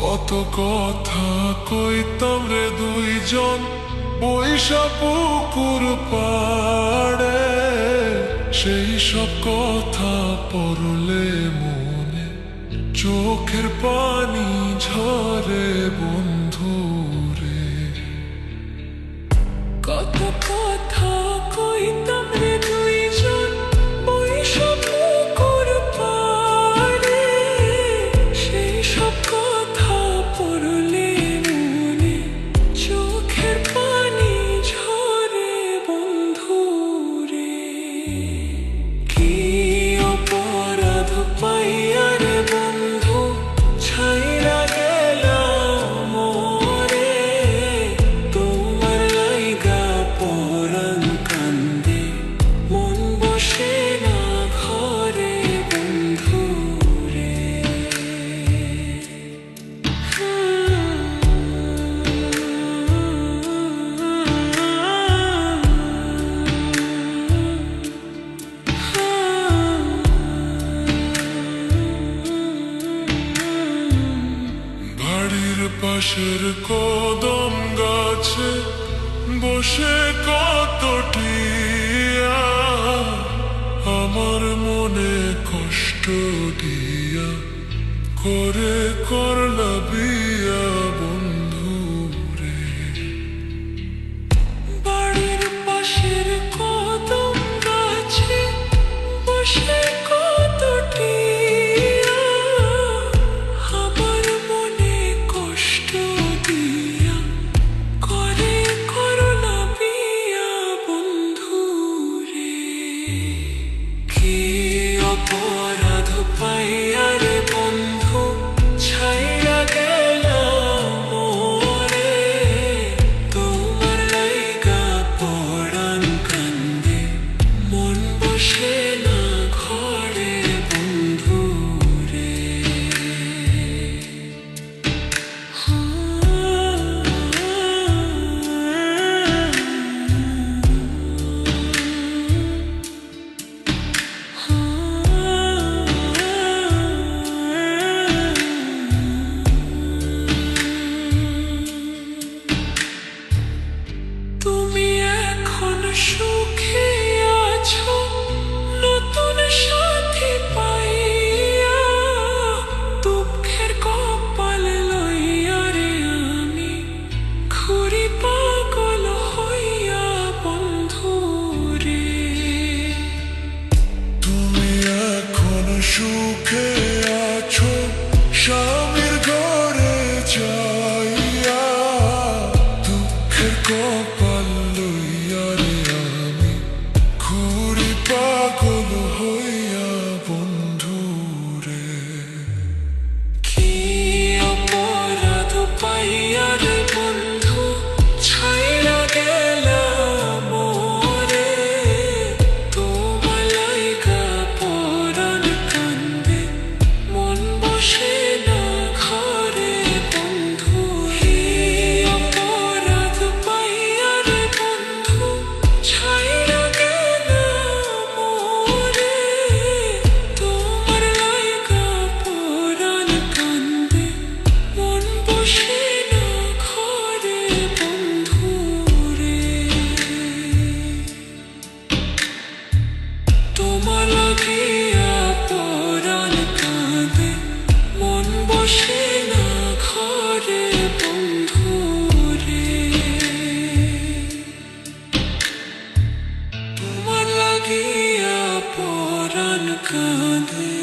কত কথা কইতাম রে দুইজন বৈশা পুকুর পাড়ে, সেই সব কথা পড়লে মনে চোখের পানি ঝরে বন্ধু রে। কত কথা কইতাম রে দুইজন বৈশা পুকুর পাড়ে, সেই সব কথা পড়লে মনে চোখের পানি ঝরে বন্ধু রে। কি অপরাধ পাইয়া রে বন্ধু ছাইরা গেলাম মোরে, তোমার লাইগা পরাণ কান্দে মন বসে না ঘরে বন্ধু রে। বাড়ির পাশের কদম গাছে বসে কত টিয়া, আমার মনে কষ্ট দিয়া করে করলা বিয়া বন্ধু রে। বাড়ির পাশের কদম গাছে বসে কত টিয়া, আমার মনে কষ্ট দিয়া করে করলা বিয়া বন্ধু রে। কি অপরাধ পাইয়া রে বন্ধু ছাইরা গেলাম মোরে, তোমার লাইগা পরাণ কান্দে মন বসে না ঘরে বন্ধু রে। তুমি এখন সুখে আছো নতুন সাথী পাইয়া, দুঃখের কপাল লইয়া রে আমি ঘুরি পাগল হইয়া বন্ধু রে। তুমি এখন সুখে আছো স্বামীর ঘরে যাইয়া, দুঃখের কপাল লইয়া রে আমি ঘুরি পাগল হইয়া বন্ধু রে। কি অপরাধ পাইয়া রে বন্ধু ছাইরা গেলাম মোরে, তোমার লাইগা পরাণ কান্দে মন বসে না ঘরে বন্ধু। কি অপরাধ পাইয়া রে বন্ধু ছাইরা গেলাম মোরে, তোমার লাইগা পরাণ কান্দে মন বসে না ঘরে বন্ধু রে। তোমার লাগিয়া পরাণ কাঁদে মন বসে না ঘরে বন্ধু রে। তোমার লাগিয়া পরাণ কাঁদে।